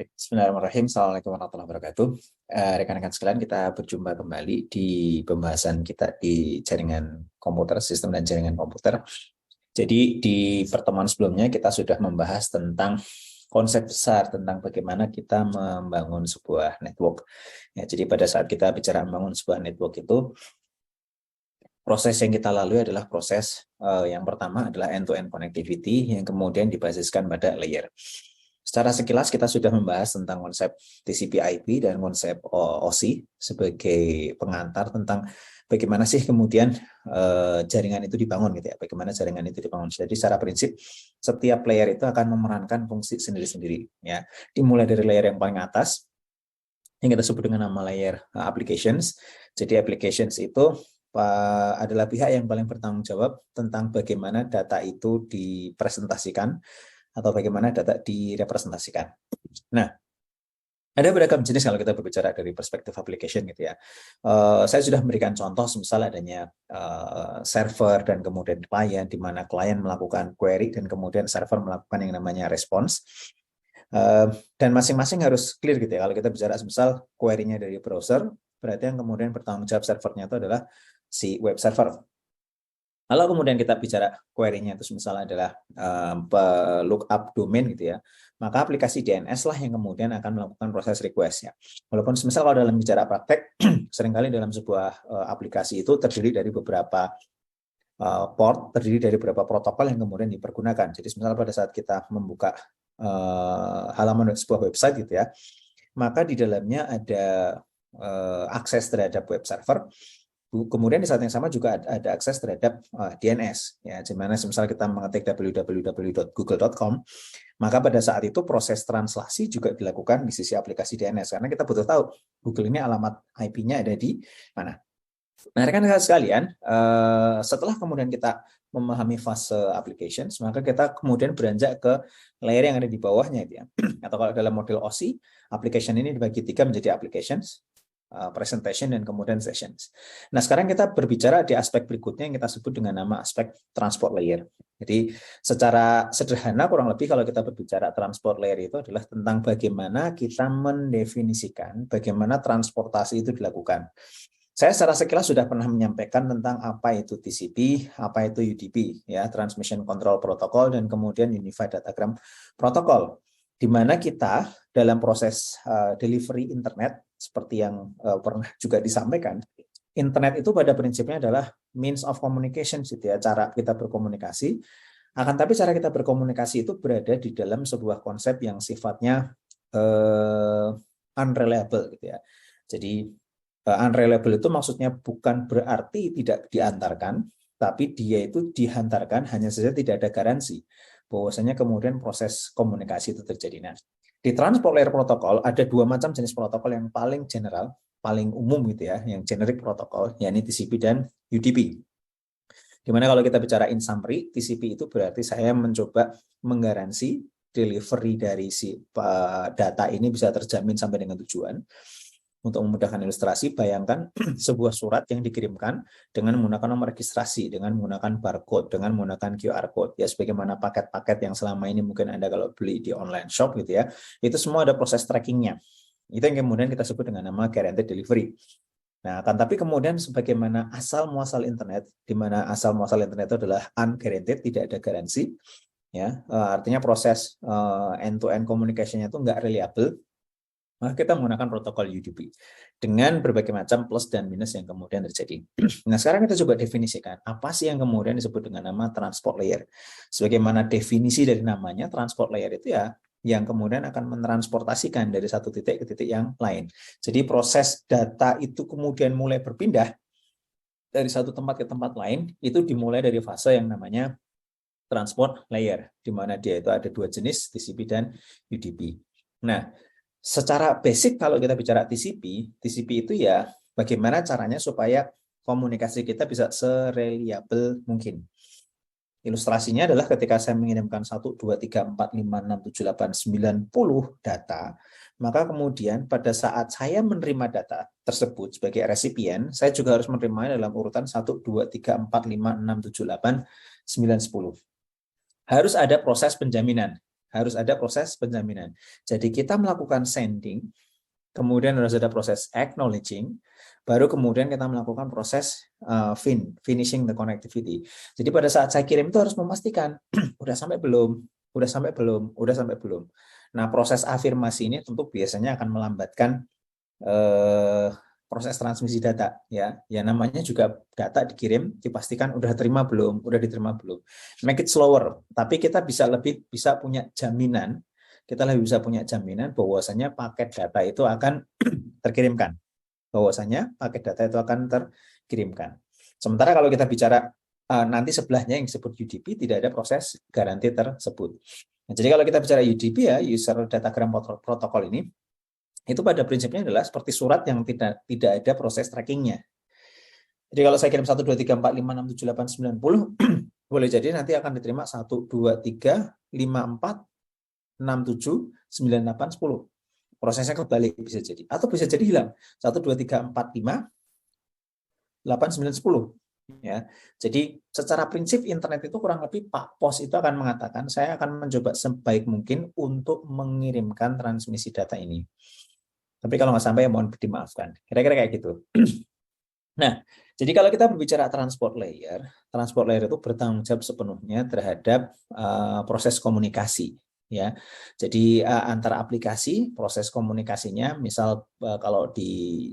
Bismillahirrahmanirrahim. Assalamualaikum warahmatullahi wabarakatuh. Rekan-rekan sekalian, kita berjumpa kembali di pembahasan kita di jaringan komputer, sistem dan jaringan komputer. Jadi di pertemuan sebelumnya kita sudah membahas tentang konsep besar tentang bagaimana kita membangun sebuah network. Ya, jadi pada saat kita bicara membangun sebuah network itu, proses yang kita lalui adalah proses yang pertama adalah end-to-end connectivity yang kemudian dibasiskan pada layer. Secara sekilas kita sudah membahas tentang konsep TCP/IP dan konsep OSI sebagai pengantar tentang bagaimana sih kemudian jaringan itu dibangun gitu ya. Bagaimana jaringan itu dibangun. Jadi secara prinsip setiap layer itu akan memerankan fungsi sendiri-sendiri ya. Dimulai dari layer yang paling atas yang kita sebut dengan nama layer applications. Jadi applications itu adalah pihak yang paling bertanggung jawab tentang bagaimana data itu dipresentasikan atau bagaimana data direpresentasikan. Nah, ada beragam jenis kalau kita berbicara dari perspektif application gitu ya. Saya sudah memberikan contoh, misal adanya server dan kemudian client, di mana client melakukan query dan kemudian server melakukan yang namanya response. Dan masing-masing harus clear gitu ya. Kalau kita bicara misal query-nya dari browser, berarti yang kemudian bertanggung jawab servernya itu adalah si web server. Kalau kemudian kita bicara query-nya itu misalnya adalah lookup domain gitu ya, maka aplikasi DNS lah yang kemudian akan melakukan proses request-nya. Walaupun misal kalau dalam bicara praktek, seringkali dalam sebuah aplikasi itu terdiri dari beberapa port, terdiri dari beberapa protokol yang kemudian dipergunakan. Jadi misalnya pada saat kita membuka halaman sebuah website gitu ya, maka di dalamnya ada akses terhadap web server. Kemudian di saat yang sama juga ada akses terhadap DNS ya, di mana misalnya kita mengetik www.google.com, maka pada saat itu proses translasi juga dilakukan di sisi aplikasi DNS karena kita butuh tahu Google ini alamat IP-nya ada di mana. Nah, rekan-rekan sekalian, setelah kemudian kita memahami fase applications, maka kita kemudian beranjak ke layer yang ada di bawahnya ya. Atau kalau dalam model OSI, application ini dibagi 3 menjadi applications, presentation, dan kemudian sessions. Nah, sekarang kita berbicara di aspek berikutnya yang kita sebut dengan nama aspek transport layer. Jadi, secara sederhana kurang lebih kalau kita berbicara transport layer itu adalah tentang bagaimana kita mendefinisikan bagaimana transportasi itu dilakukan. Saya secara sekilas sudah pernah menyampaikan tentang apa itu TCP, apa itu UDP, ya, Transmission Control Protocol, dan kemudian Unified Datagram Protocol, di mana kita dalam proses delivery internet, seperti yang pernah juga disampaikan, internet itu pada prinsipnya adalah means of communication, gitu ya, cara kita berkomunikasi. Akan tapi cara kita berkomunikasi itu berada di dalam sebuah konsep yang sifatnya unreliable, gitu ya. Jadi unreliable itu maksudnya bukan berarti tidak diantarkan, tapi dia itu dihantarkan, hanya saja tidak ada garansi bahwasanya kemudian proses komunikasi itu terjadi. Nah, di transport layer protokol ada 2 macam jenis protokol yang paling general, paling umum gitu ya, yang generic protokol, yakni TCP dan UDP. Dimana kalau kita bicara in summary, TCP itu berarti saya mencoba menggaransi delivery dari si data ini bisa terjamin sampai dengan tujuan. Untuk memudahkan ilustrasi, bayangkan sebuah surat yang dikirimkan dengan menggunakan nomor registrasi, dengan menggunakan barcode, dengan menggunakan QR code. Ya, sebagaimana paket-paket yang selama ini mungkin Anda kalau beli di online shop gitu ya, itu semua ada proses trackingnya. Itu yang kemudian kita sebut dengan nama guaranteed delivery. Nah, kan tapi kemudian sebagaimana asal muasal internet, di mana asal muasal internet itu adalah unguaranteed, tidak ada garansi, ya, artinya proses end-to-end communication-nya itu nggak reliable. Maka kita menggunakan protokol UDP dengan berbagai macam plus dan minus yang kemudian terjadi. Nah, sekarang kita coba definisikan apa sih yang kemudian disebut dengan nama transport layer. Sebagaimana definisi dari namanya, transport layer itu ya yang kemudian akan mentransportasikan dari satu titik ke titik yang lain. Jadi proses data itu kemudian mulai berpindah dari satu tempat ke tempat lain, itu dimulai dari fase yang namanya transport layer, di mana dia itu ada 2 jenis, TCP dan UDP. Nah, secara basic kalau kita bicara TCP itu ya bagaimana caranya supaya komunikasi kita bisa sereliable mungkin. Ilustrasinya adalah ketika saya mengirimkan 1, 2, 3, 4, 5, 6, 7, 8, 90 data, maka kemudian pada saat saya menerima data tersebut sebagai resipien, saya juga harus menerimanya dalam urutan 1, 2, 3, 4, 5, 6, 7, 8, 9, 10. Harus ada proses penjaminan. harus ada proses penjaminan. Jadi kita melakukan sending, kemudian harus ada proses acknowledging, baru kemudian kita melakukan proses finishing the connectivity. Jadi pada saat saya kirim itu harus memastikan udah sampai belum, udah sampai belum, udah sampai belum. Nah, proses afirmasi ini tentu biasanya akan melambatkan proses transmisi data, ya. Ya namanya juga data dikirim, dipastikan udah terima belum, udah diterima belum. Make it slower, tapi kita bisa punya jaminan, kita lebih bisa punya jaminan bahwasanya paket data itu akan terkirimkan. Bahwasanya paket data itu akan terkirimkan. Sementara kalau kita bicara nanti sebelahnya yang disebut UDP, tidak ada proses garansi tersebut. Nah, jadi kalau kita bicara UDP, ya, User Datagram Protocol ini, itu pada prinsipnya adalah seperti surat yang tidak ada proses trackingnya. Jadi kalau saya kirim 1, 2, 3, 4, 5, 6, 7, 8, 9, 10, boleh jadi nanti akan diterima 1, 2, 3, 5, 4, 6, 7, 9, 8, 10. Prosesnya kebalik bisa jadi. Atau bisa jadi hilang. 1, 2, 3, 4, 5, 8, 9, 10. Ya. Jadi secara prinsip internet itu kurang lebih Pak Pos itu akan mengatakan, saya akan mencoba sebaik mungkin untuk mengirimkan transmisi data ini. Tapi kalau nggak sampai ya mohon dimaafkan. Kira-kira kayak gitu. Nah, jadi kalau kita berbicara transport layer itu bertanggung jawab sepenuhnya terhadap proses komunikasi. Ya, jadi antara aplikasi proses komunikasinya, misal kalau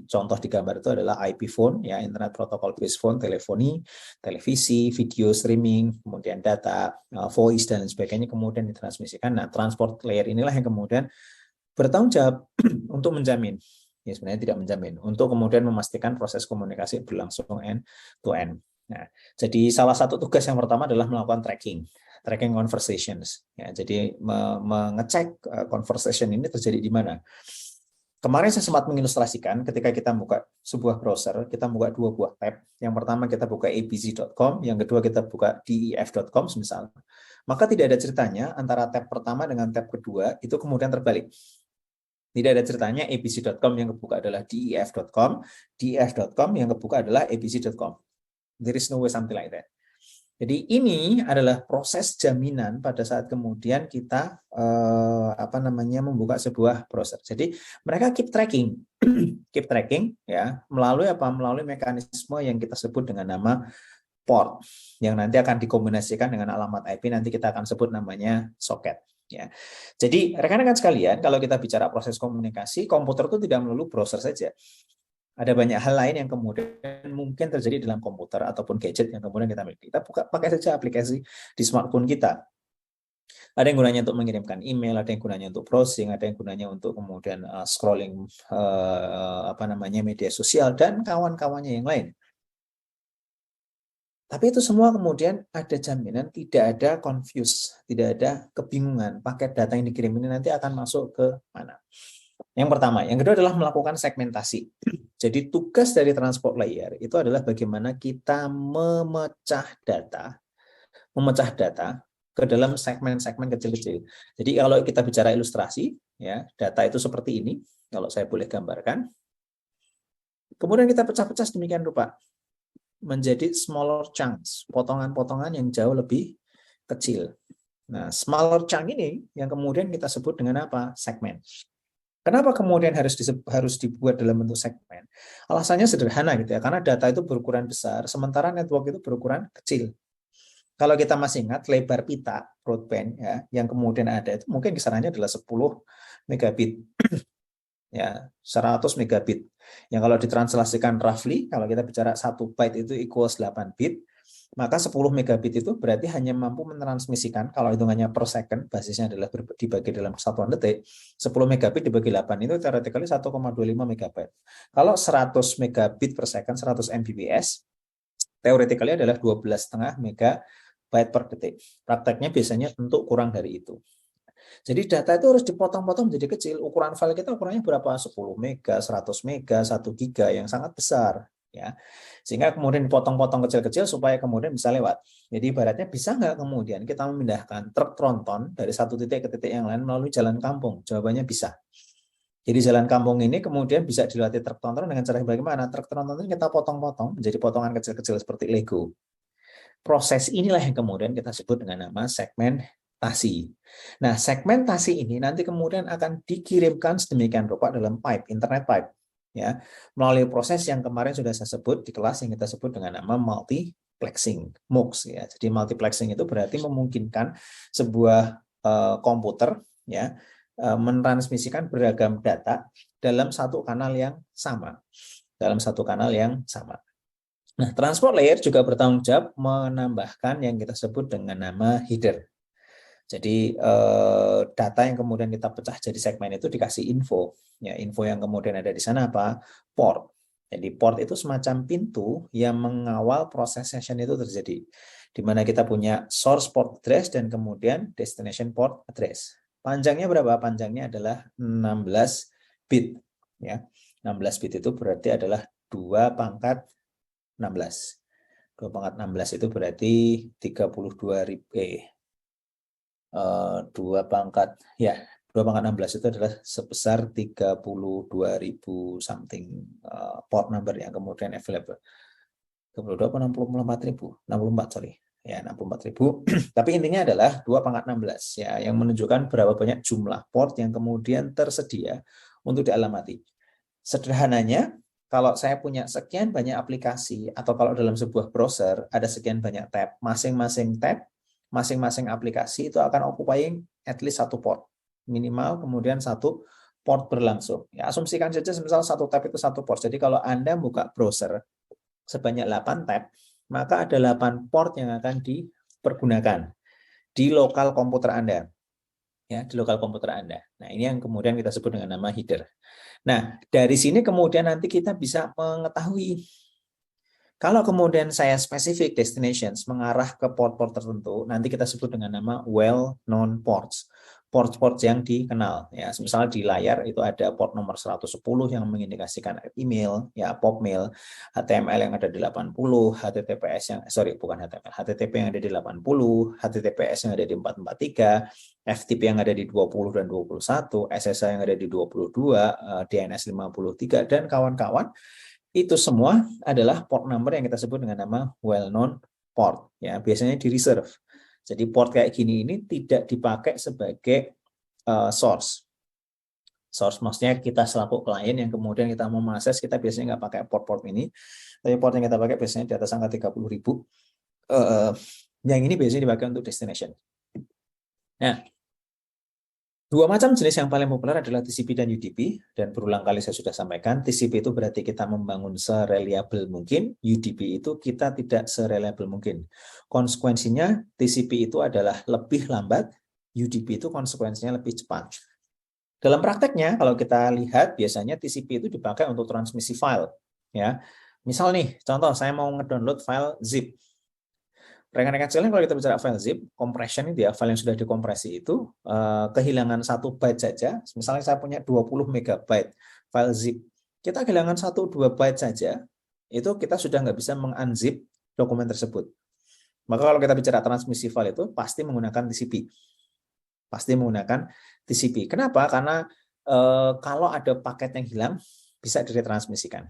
contoh di gambar itu adalah IP phone, ya, Internet Protocol Based Phone, teleponi, televisi, video streaming, kemudian data, voice dan sebagainya kemudian ditransmisikan. Nah, transport layer inilah yang kemudian bertanggung jawab untuk menjamin, ya sebenarnya tidak menjamin, untuk kemudian memastikan proses komunikasi berlangsung end to end. Nah, jadi salah satu tugas yang pertama adalah melakukan tracking conversations. Ya, jadi mengecek conversation ini terjadi di mana. Kemarin saya sempat mengilustrasikan ketika kita buka sebuah browser, kita buka 2 buah tab. Yang pertama kita buka abc.com, yang kedua kita buka def.com misalnya. Maka tidak ada ceritanya antara tab pertama dengan tab kedua itu kemudian terbalik. Tidak ada ceritanya abc.com yang kebuka adalah def.com, def.com yang kebuka adalah abc.com. There is no way something like that. Jadi ini adalah proses jaminan pada saat kemudian kita membuka sebuah browser. Jadi mereka keep tracking ya melalui Melalui mekanisme yang kita sebut dengan nama port yang nanti akan dikombinasikan dengan alamat IP, nanti kita akan sebut namanya socket. Ya. Jadi rekan-rekan sekalian, kalau kita bicara proses komunikasi, komputer itu tidak melulu browser saja. Ada banyak hal lain yang kemudian mungkin terjadi dalam komputer ataupun gadget yang kemudian kita miliki. Kita pakai saja aplikasi di smartphone kita. Ada yang gunanya untuk mengirimkan email, ada yang gunanya untuk browsing, ada yang gunanya untuk kemudian scrolling media sosial dan kawan-kawannya yang lain. Tapi itu semua kemudian ada jaminan, tidak ada confuse, tidak ada kebingungan. Paket data yang dikirim ini nanti akan masuk ke mana. Yang pertama. Yang kedua adalah melakukan segmentasi. Jadi tugas dari transport layer itu adalah bagaimana kita memecah data ke dalam segmen-segmen kecil-kecil. Jadi kalau kita bicara ilustrasi, ya data itu seperti ini, kalau saya boleh gambarkan. Kemudian kita pecah-pecah sedemikian rupa menjadi smaller chunks, potongan-potongan yang jauh lebih kecil. Nah, smaller chunk ini yang kemudian kita sebut dengan apa? Segmen. Kenapa kemudian harus dibuat dalam bentuk segmen? Alasannya sederhana gitu ya, karena data itu berukuran besar, sementara network itu berukuran kecil. Kalau kita masih ingat lebar pita broadband ya, yang kemudian ada itu mungkin kisarannya adalah 10 megabit. Ya, 100 megabit. Yang kalau ditranslasikan roughly, kalau kita bicara 1 byte itu equals 8 bit, maka 10 megabit itu berarti hanya mampu mentransmisikan, kalau hitungannya per second, basisnya adalah dibagi dalam kesatuan detik, 10 megabit dibagi 8 itu theoretically 1,25 megabyte. Kalau 100 megabit per second, 100 Mbps, theoretically adalah 12,5 megabyte per detik. Prakteknya biasanya tentu kurang dari itu. Jadi data itu harus dipotong-potong menjadi kecil. Ukuran file kita ukurannya berapa? 10 mega, 100 mega, 1 giga yang sangat besar. Ya, sehingga kemudian dipotong-potong kecil-kecil supaya kemudian bisa lewat. Jadi ibaratnya bisa nggak kemudian kita memindahkan truk tronton dari satu titik ke titik yang lain melalui jalan kampung? Jawabannya bisa. Jadi jalan kampung ini kemudian bisa dilewati truk tronton dengan cara bagaimana? Truk tronton ini kita potong-potong menjadi potongan kecil-kecil seperti Lego. Proses inilah yang kemudian kita sebut dengan nama segmen segmentasi. Nah, segmentasi ini nanti kemudian akan dikirimkan sedemikian rupa dalam pipe, internet pipe, ya, melalui proses yang kemarin sudah saya sebut di kelas yang kita sebut dengan nama multiplexing, MUX, ya. Jadi multiplexing itu berarti memungkinkan sebuah komputer, ya, mentransmisikan beragam data dalam satu kanal yang sama, Nah, transport layer juga bertanggung jawab menambahkan yang kita sebut dengan nama header. Jadi data yang kemudian kita pecah jadi segmen itu dikasih info. Ya, info yang kemudian ada di sana apa? Port. Jadi port itu semacam pintu yang mengawal proses session itu terjadi. Di mana kita punya source port address dan kemudian destination port address. Panjangnya berapa? Panjangnya adalah 16 bit. Ya, 16 bit itu berarti adalah 2 pangkat 16. 2 pangkat 16 itu berarti 32.000 2 pangkat 16 itu adalah sebesar 32.000 something port number yang kemudian available. 32 atau 64.000? 64, sorry. Ya, 64.000. Tapi intinya adalah 2 pangkat 16 ya, yang menunjukkan berapa banyak jumlah port yang kemudian tersedia untuk dialamati. Sederhananya, kalau saya punya sekian banyak aplikasi atau kalau dalam sebuah browser ada sekian banyak tab, masing-masing tab, masing-masing aplikasi itu akan occupying at least satu port. Minimal kemudian satu port berlangsung. Ya, asumsikan saja misal satu tab itu satu port. Jadi kalau Anda buka browser sebanyak 8 tab, maka ada 8 port yang akan dipergunakan di lokal komputer Anda. Ya, di lokal komputer Anda. Nah, ini yang kemudian kita sebut dengan nama header. Nah, dari sini kemudian nanti kita bisa mengetahui kalau kemudian saya specific destinations mengarah ke port-port tertentu, nanti kita sebut dengan nama well-known ports. Port-port yang dikenal. Ya, misalnya di layar itu ada port nomor 110 yang mengindikasikan email, ya popmail, HTML yang ada di 80, HTTPS yang bukan HTML, HTTP yang ada di 80, HTTPS yang ada di 443, FTP yang ada di 20 dan 21, SSH yang ada di 22, DNS 53 dan kawan-kawan. Itu semua adalah port number yang kita sebut dengan nama well-known port. Ya, biasanya di reserve. Jadi port kayak gini ini tidak dipakai sebagai source. Source maksudnya kita selaku klien yang kemudian kita mau mengakses, kita biasanya nggak pakai port-port ini. Tapi port yang kita pakai biasanya di atas angka 30.000. Yang ini biasanya dipakai untuk destination. Nah, dua macam jenis yang paling populer adalah TCP dan UDP, dan berulang kali saya sudah sampaikan, TCP itu berarti kita membangun sereliable mungkin, UDP itu kita tidak sereliable mungkin. Konsekuensinya, TCP itu adalah lebih lambat, UDP itu konsekuensinya lebih cepat. Dalam prakteknya, kalau kita lihat, biasanya TCP itu dipakai untuk transmisi file. Ya, misal nih, contoh saya mau ngedownload file zip. Rekan-rekan sekalian, kalau kita bicara file zip, compression itu ya, file yang sudah dikompresi itu kehilangan 1 byte saja. Misalnya saya punya 20 megabyte file zip, kita kehilangan 1-2 byte saja, itu kita sudah nggak bisa mengunzip dokumen tersebut. Maka kalau kita bicara transmisi file itu pasti menggunakan TCP. Pasti menggunakan TCP. Kenapa? Karena kalau ada paket yang hilang, bisa diretransmisikan.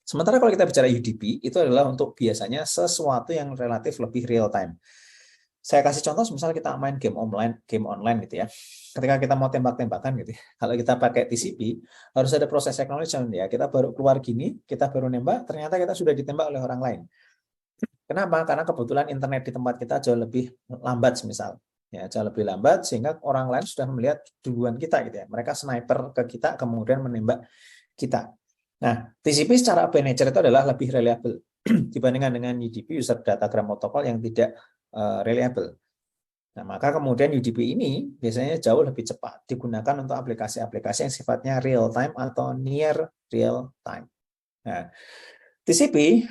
Sementara kalau kita bicara UDP, itu adalah untuk biasanya sesuatu yang relatif lebih real time. Saya kasih contoh, misalnya kita main game online gitu ya. Ketika kita mau tembak-tembakan gitu ya. Kalau kita pakai TCP, harus ada proses acknowledgement ya. Kita baru keluar gini, kita baru nembak, ternyata kita sudah ditembak oleh orang lain. Kenapa? Karena kebetulan internet di tempat kita jauh lebih lambat misal. Ya, jauh lebih lambat sehingga orang lain sudah melihat duluan kita gitu ya. Mereka sniper ke kita kemudian menembak kita. Nah, TCP secara by nature itu adalah lebih reliable dibandingkan dengan UDP, user datagram protocol yang tidak reliable. Nah, maka kemudian UDP ini biasanya jauh lebih cepat digunakan untuk aplikasi-aplikasi yang sifatnya real time atau near real time. Nah, TCP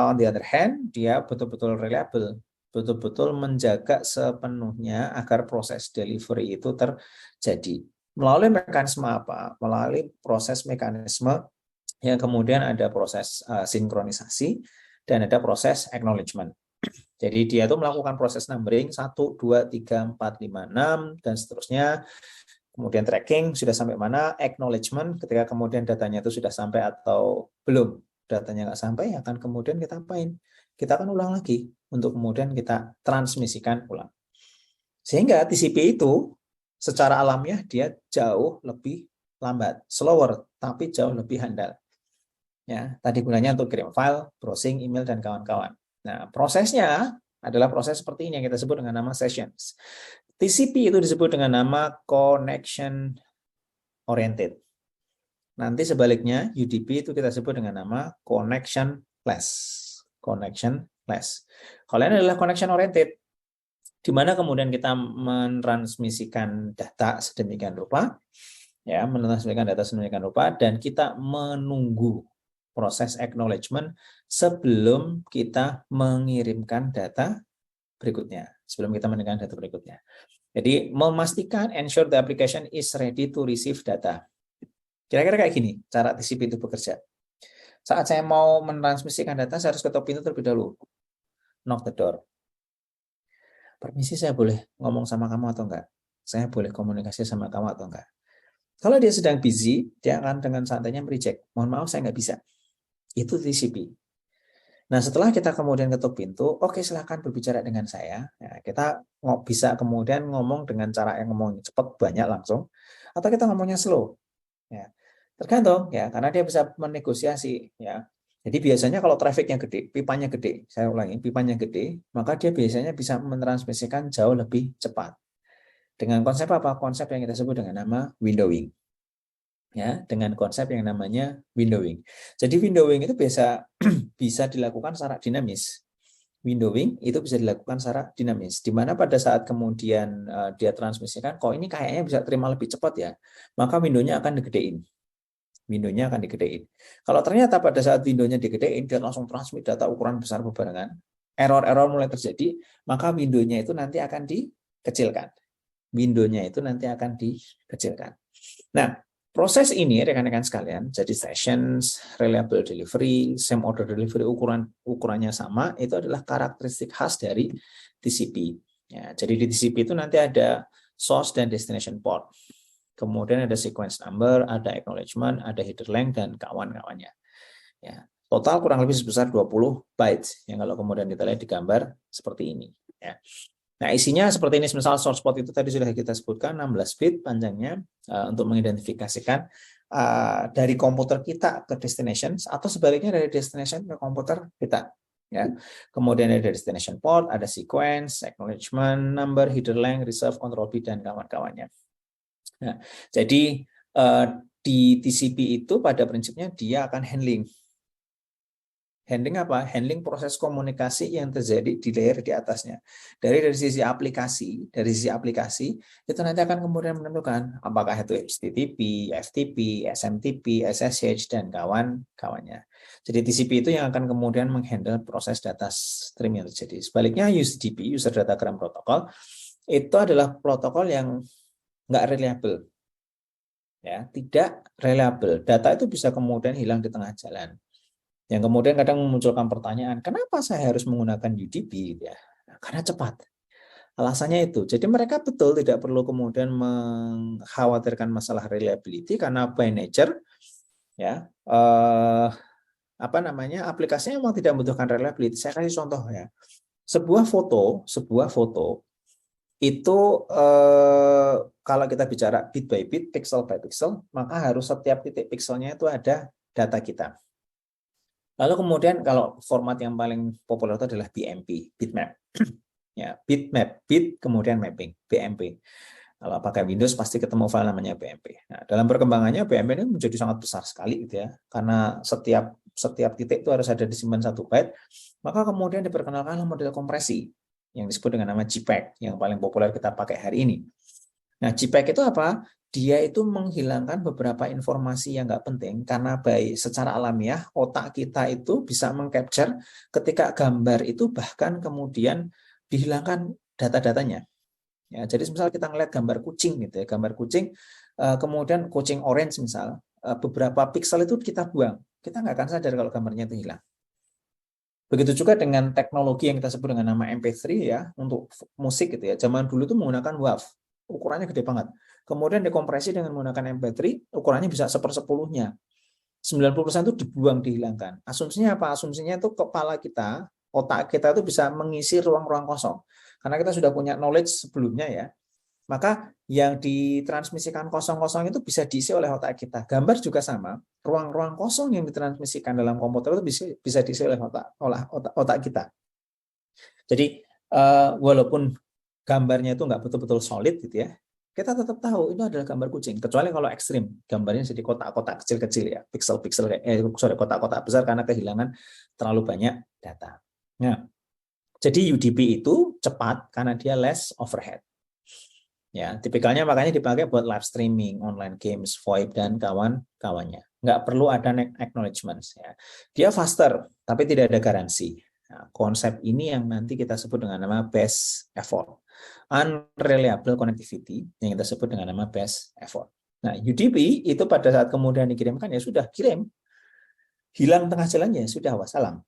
on the other hand, dia betul-betul reliable, betul-betul menjaga sepenuhnya agar proses delivery itu terjadi. Melalui mekanisme apa? Melalui proses mekanisme yang kemudian ada proses sinkronisasi dan ada proses acknowledgement. Jadi dia itu melakukan proses numbering 1, 2, 3, 4, 5, 6 dan seterusnya. Kemudian tracking sudah sampai mana, acknowledgement ketika kemudian datanya itu sudah sampai atau belum. Datanya nggak sampai, akan kemudian kita apain? Kita akan ulang lagi untuk kemudian kita transmisikan ulang. Sehingga TCP itu secara alamiah dia jauh lebih lambat, slower, tapi jauh lebih handal. Ya, tadi gunanya untuk kirim file, browsing, email, dan kawan-kawan. Nah, prosesnya adalah proses seperti ini yang kita sebut dengan nama sessions. TCP itu disebut dengan nama connection oriented. Nanti sebaliknya, UDP itu kita sebut dengan nama connectionless. Connectionless. Kalau ini adalah connection oriented, di mana kemudian kita mentransmisikan data sedemikian rupa, ya, mentransmisikan data sedemikian rupa, dan kita menunggu proses acknowledgement sebelum kita mengirimkan data berikutnya. Sebelum kita mengirimkan data berikutnya. Jadi memastikan ensure the application is ready to receive data. Kira-kira kayak gini cara TCP itu bekerja. Saat saya mau mentransmisikan data, saya harus ketok pintu terlebih dahulu. Knock the door. Permisi, saya boleh ngomong sama kamu atau enggak? Saya boleh komunikasi sama kamu atau enggak? Kalau dia sedang busy, dia akan dengan santainya mereject. Mohon maaf, saya nggak bisa. Itu TCP. Nah, setelah kita kemudian ketuk pintu, oke, silakan berbicara dengan saya. Ya, kita bisa kemudian ngomong dengan cara yang ngomong cepat, banyak langsung. Atau kita ngomongnya slow. Ya, tergantung, ya, karena dia bisa menegosiasi. Ya. Jadi biasanya kalau trafficnya gede, pipanya gede, saya ulangi, pipanya gede, maka dia biasanya bisa mentransmisikan jauh lebih cepat. Dengan konsep apa? Konsep yang kita sebut dengan nama windowing. Ya, dengan konsep yang namanya windowing. Jadi windowing itu bisa dilakukan secara dinamis. Windowing itu bisa dilakukan secara dinamis, di mana pada saat kemudian dia transmisikan, kok ini kayaknya bisa terima lebih cepat ya, maka windownya akan digedein. Windownya akan digedein. Kalau ternyata pada saat windownya digedein, dia langsung transmit data ukuran besar berbarengan, error-error mulai terjadi, maka windownya itu nanti akan dikecilkan. Windownya itu nanti akan dikecilkan. Nah, proses ini rekan-rekan sekalian, jadi sessions, reliable delivery, same order delivery, ukurannya sama, itu adalah karakteristik khas dari TCP. Ya, jadi di TCP itu nanti ada source dan destination port. Kemudian ada sequence number, ada acknowledgement, ada header length, dan kawan-kawannya. Ya, total kurang lebih sebesar 20 bytes, yang kalau kemudian kita lihat di gambar seperti ini. Ya. Nah, isinya seperti ini, misal source port itu tadi sudah kita sebutkan 16 bit panjangnya untuk mengidentifikasikan dari komputer kita ke destination atau sebaliknya dari destination ke komputer kita. Ya. Kemudian ada destination port, ada sequence, acknowledgement, number, header length, reserve, control bit, dan kawan-kawannya. Nah, jadi di TCP itu pada prinsipnya dia akan handling apa? Handling proses komunikasi yang terjadi di layer di atasnya. Dari sisi aplikasi, itu nanti akan kemudian menentukan apakah itu HTTP, FTP, SMTP, SSH, dan kawan-kawannya. Jadi TCP itu yang akan kemudian menghandle proses data stream yang terjadi. Sebaliknya UDP, User Datagram Protocol, itu adalah protokol yang nggak reliable. Ya, tidak reliable. Data itu bisa kemudian hilang di tengah jalan. Yang kemudian kadang memunculkan pertanyaan, kenapa saya harus menggunakan UDP? Ya, karena cepat. Alasannya itu. Jadi mereka betul tidak perlu kemudian mengkhawatirkan masalah reliability karena by nature, ya, aplikasinya memang tidak membutuhkan reliability. Saya kasih contoh ya. Sebuah foto itu kalau kita bicara bit by bit, pixel by pixel, maka harus setiap titik pixelnya itu ada data kita. Lalu kemudian kalau format yang paling populer itu adalah BMP, bitmap. Ya, bitmap, bit kemudian mapping, BMP. Kalau pakai Windows pasti ketemu file namanya BMP. Nah, dalam perkembangannya BMP ini menjadi sangat besar sekali gitu ya. Karena setiap titik itu harus ada disimpan 1 byte, maka kemudian diperkenalkan model kompresi yang disebut dengan nama JPEG yang paling populer kita pakai hari ini. Nah, JPEG itu apa? Dia itu menghilangkan beberapa informasi yang nggak penting karena baik secara alamiah otak kita itu bisa mengcapture ketika gambar itu bahkan kemudian dihilangkan data-datanya. Ya, jadi misal kita ngeliat gambar kucing gitu ya, gambar kucing kemudian kucing orange misal, beberapa pixel itu kita buang, kita nggak akan sadar kalau gambarnya itu hilang. Begitu juga dengan teknologi yang kita sebut dengan nama MP3 ya untuk musik gitu ya. Zaman dulu itu menggunakan WAV, ukurannya gede banget. Kemudian dikompresi dengan menggunakan MP3, ukurannya bisa 1/10-nya. 90% itu dibuang, dihilangkan. Asumsinya apa? Asumsinya itu kepala kita, otak kita itu bisa mengisi ruang-ruang kosong. Karena kita sudah punya knowledge sebelumnya ya. Maka yang ditransmisikan kosong-kosong itu bisa diisi oleh otak kita. Gambar juga sama, ruang-ruang kosong yang ditransmisikan dalam komputer itu bisa diisi oleh otak kita. Jadi walaupun gambarnya itu nggak betul-betul solid gitu ya, kita tetap tahu itu adalah gambar kucing. Kecuali kalau ekstrim, gambarnya jadi kotak-kotak kecil-kecil ya, piksel-piksel, kotak-kotak besar karena kehilangan terlalu banyak data. Nah, jadi UDP itu cepat karena dia less overhead. Ya, tipikalnya makanya dipakai buat live streaming, online games, VoIP dan kawan-kawannya. Nggak perlu ada acknowledgement. Ya. Dia faster, tapi tidak ada garansi. Nah, konsep ini yang nanti kita sebut dengan nama best effort. Unreliable connectivity yang kita sebut dengan nama best effort. Nah, UDP itu pada saat kemudian dikirimkan ya sudah kirim. Hilang tengah jalannya sudah wassalam.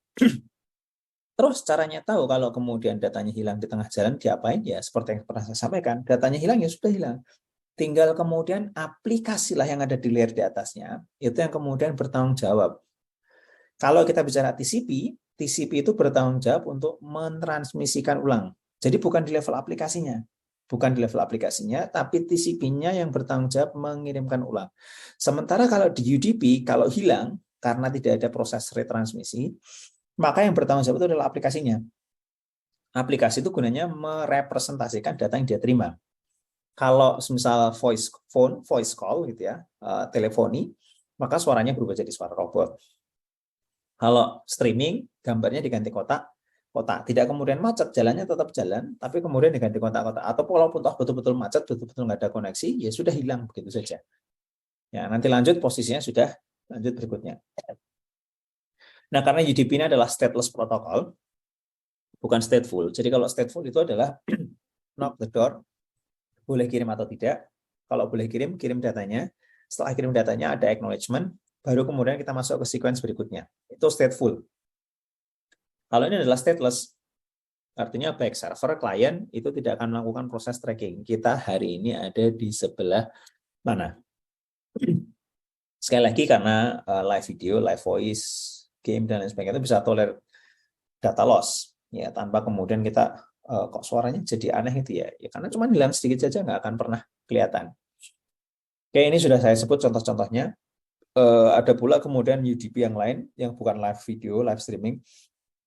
Terus caranya tahu kalau kemudian datanya hilang di tengah jalan diapain ya seperti yang pernah saya sampaikan, datanya hilang ya sudah hilang. Tinggal kemudian aplikasilah yang ada di layer di atasnya itu yang kemudian bertanggung jawab. Kalau kita bicara TCP, TCP itu bertanggung jawab untuk mentransmisikan ulang. Jadi bukan di level aplikasinya. Bukan di level aplikasinya, tapi TCP-nya yang bertanggung jawab mengirimkan ulang. Sementara kalau di UDP, kalau hilang karena tidak ada proses retransmisi, maka yang bertanggung jawab itu adalah aplikasinya. Aplikasi itu gunanya merepresentasikan data yang dia terima. Kalau misal voice call gitu ya, teleponi, maka suaranya berubah jadi suara robot. Kalau streaming, gambarnya diganti kotak. Tidak kemudian macet, jalannya tetap jalan, tapi kemudian diganti kotak-kotak. Atau walaupun toh betul-betul macet, betul-betul nggak ada koneksi, ya sudah hilang begitu saja. Ya, nanti lanjut posisinya sudah lanjut berikutnya. Nah, karena UDP ini adalah stateless protocol, bukan stateful. Jadi kalau stateful itu adalah knock the door, boleh kirim atau tidak. Kalau boleh kirim, kirim datanya. Setelah kirim datanya ada acknowledgement, baru kemudian kita masuk ke sequence berikutnya. Itu stateful. Kalau ini adalah stateless, artinya baik server, klien itu tidak akan melakukan proses tracking. Kita hari ini ada di sebelah mana. Sekali lagi karena live video, live voice, game dan lain sebagainya itu bisa toler data loss ya tanpa kemudian kita kok suaranya jadi aneh itu ya karena cuma hilang sedikit saja nggak akan pernah kelihatan. Oke, ini sudah saya sebut contoh-contohnya. Ada pula kemudian UDP yang lain yang bukan live video, live streaming,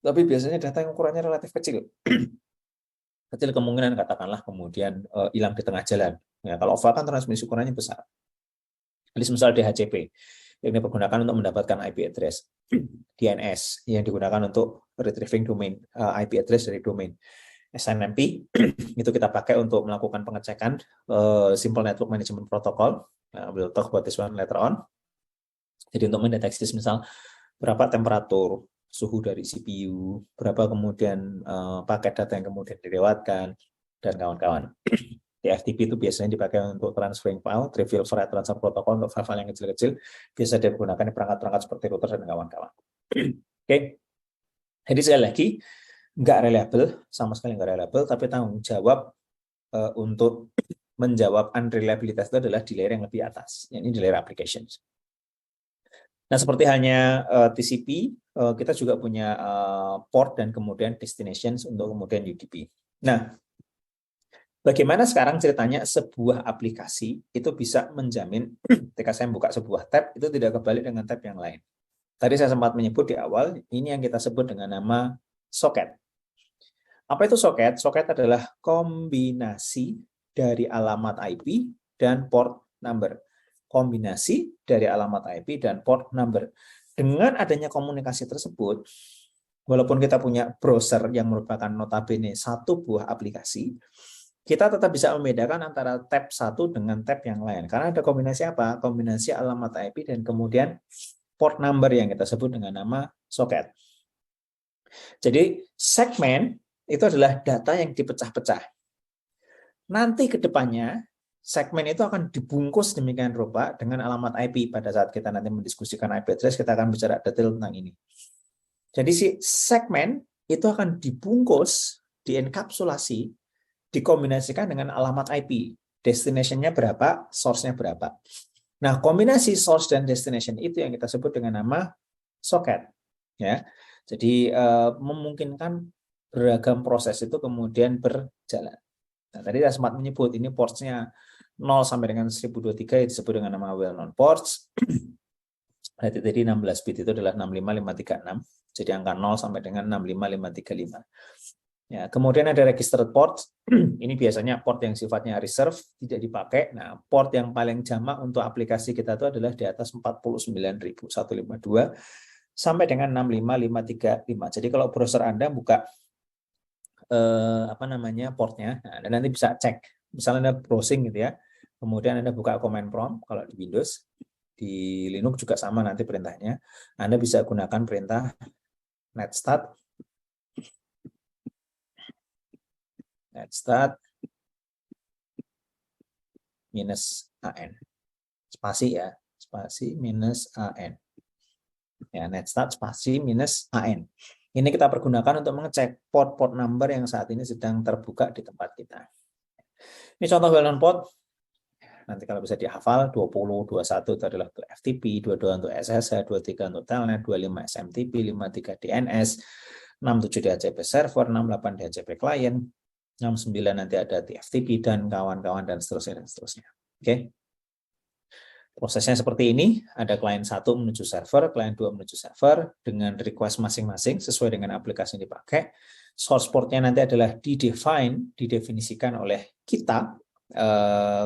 tapi biasanya data yang ukurannya relatif kecil. Kecil kemungkinan katakanlah kemudian hilang di tengah jalan. Ya, kalau OVA kan transmisi ukurannya besar. Jadi misal DHCP yang dipergunakan untuk mendapatkan IP address, DNS yang digunakan untuk retrieving domain IP address dari domain, SNMP itu kita pakai untuk melakukan pengecekan Simple Network Management Protocol. We'll talk about this one later on. Jadi untuk mendeteksi misal berapa temperatur, suhu dari CPU, berapa kemudian paket data yang kemudian dilewatkan dan kawan-kawan. TFTP itu biasanya dipakai untuk transferring file, trivial file transfer protocol untuk file-file yang kecil-kecil, biasa digunakan di perangkat-perangkat seperti router dan kawan-kawan. Oke. Jadi sekali lagi, nggak reliable, sama sekali nggak reliable, tapi tanggung jawab untuk menjawab unreliabilitas itu adalah di layer yang lebih atas, yakni di layer applications. Nah, seperti halnya TCP, kita juga punya port dan kemudian destinations untuk kemudian UDP. Nah, bagaimana sekarang ceritanya sebuah aplikasi itu bisa menjamin ketika saya buka sebuah tab itu tidak kebalik dengan tab yang lain. Tadi saya sempat menyebut di awal, ini yang kita sebut dengan nama socket. Apa itu socket? Socket adalah kombinasi dari alamat IP dan port number. Kombinasi dari alamat IP dan port number. Dengan adanya komunikasi tersebut, walaupun kita punya browser yang merupakan notabene satu buah aplikasi, kita tetap bisa membedakan antara tab satu dengan tab yang lain. Karena ada kombinasi apa? Kombinasi alamat IP dan kemudian port number yang kita sebut dengan nama socket. Jadi segmen itu adalah data yang dipecah-pecah. Nanti ke depannya, segmen itu akan dibungkus demikian rupa dengan alamat IP. Pada saat kita nanti mendiskusikan IP address, kita akan bicara detail tentang ini. Jadi si segmen itu akan dibungkus, dienkapsulasi, dikombinasikan dengan alamat IP. Destination-nya berapa, source-nya berapa. Nah, kombinasi source dan destination itu yang kita sebut dengan nama socket. Ya. Jadi memungkinkan beragam proses itu kemudian berjalan. Nah, tadi saya sempat menyebut ini portsnya 0 sampai dengan 1023 disebut dengan nama well known ports. Berarti tadi 16 bit itu adalah 65536. Jadi angka 0 sampai dengan 65535. Ya, kemudian ada registered port. Ini biasanya port yang sifatnya reserve, tidak dipakai. Nah, port yang paling jamak untuk aplikasi kita itu adalah di atas 49.152 sampai dengan 65535. Jadi kalau browser Anda buka portnya, nah, Anda nanti bisa cek. Misalnya Anda browsing gitu ya. Kemudian Anda buka command prompt kalau di Windows, di Linux juga sama nanti perintahnya. Anda bisa gunakan perintah netstat -an spasi ya, spasi -an ya, netstat spasi -an. Ini kita pergunakan untuk mengecek port number yang saat ini sedang terbuka di tempat kita. Ini contoh well-known port. Nanti kalau bisa dihafal, 20, 21 itu adalah untuk FTP, 22 untuk SSH, 23 untuk Telnet, 25 SMTP, 53 DNS, 67 DHCP server, 68 DHCP client, 69 nanti ada TFTP dan kawan-kawan dan seterusnya. Oke. Prosesnya seperti ini, ada klien 1 menuju server, klien 2 menuju server dengan request masing-masing sesuai dengan aplikasi yang dipakai. Source portnya nanti adalah didefinisikan oleh kita,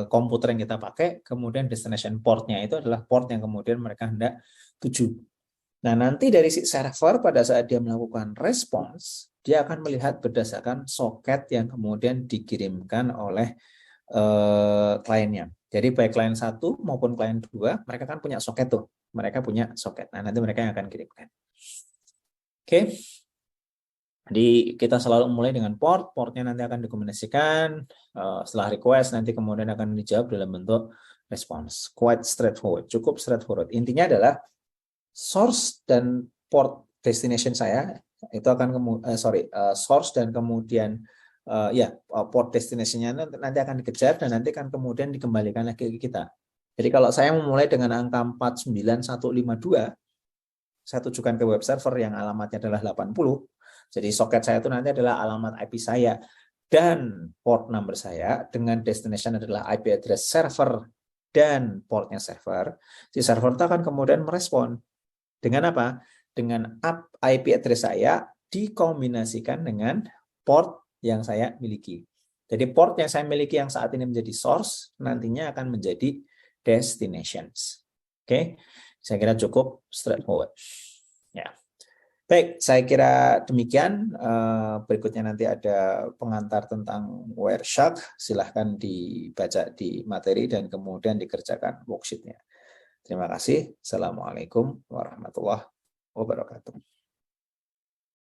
komputer yang kita pakai, kemudian destination portnya itu adalah port yang kemudian mereka hendak tuju. Nah, nanti dari si server pada saat dia melakukan respons, dia akan melihat berdasarkan soket yang kemudian dikirimkan oleh kliennya. Jadi baik klien 1 maupun klien 2, mereka kan punya soket tuh. Mereka punya soket. Nah, nanti mereka yang akan kirimkan. Oke. Jadi kita selalu mulai dengan portnya nanti akan dikombinasikan, setelah request nanti kemudian akan dijawab dalam bentuk response. Quite straightforward, cukup straightforward. Intinya adalah source dan port destination saya itu akan source dan kemudian port destination-nya nanti akan dikejar dan nanti akan kemudian dikembalikan lagi ke kita. Jadi kalau saya memulai dengan angka 49152, saya tujukan ke web server yang alamatnya adalah 80. Jadi soket saya itu nanti adalah alamat IP saya dan port number saya dengan destination adalah IP address server dan portnya server. Si server itu akan kemudian merespon dengan apa? Dengan IP address saya dikombinasikan dengan port yang saya miliki. Jadi port yang saya miliki yang saat ini menjadi source nantinya akan menjadi destinations. Oke, saya kira cukup straightforward. Ya. Baik, saya kira demikian. Berikutnya nanti ada pengantar tentang Wireshark. Silahkan dibaca di materi dan kemudian dikerjakan worksheet-nya. Terima kasih. Assalamualaikum warahmatullahi wabarakatuh.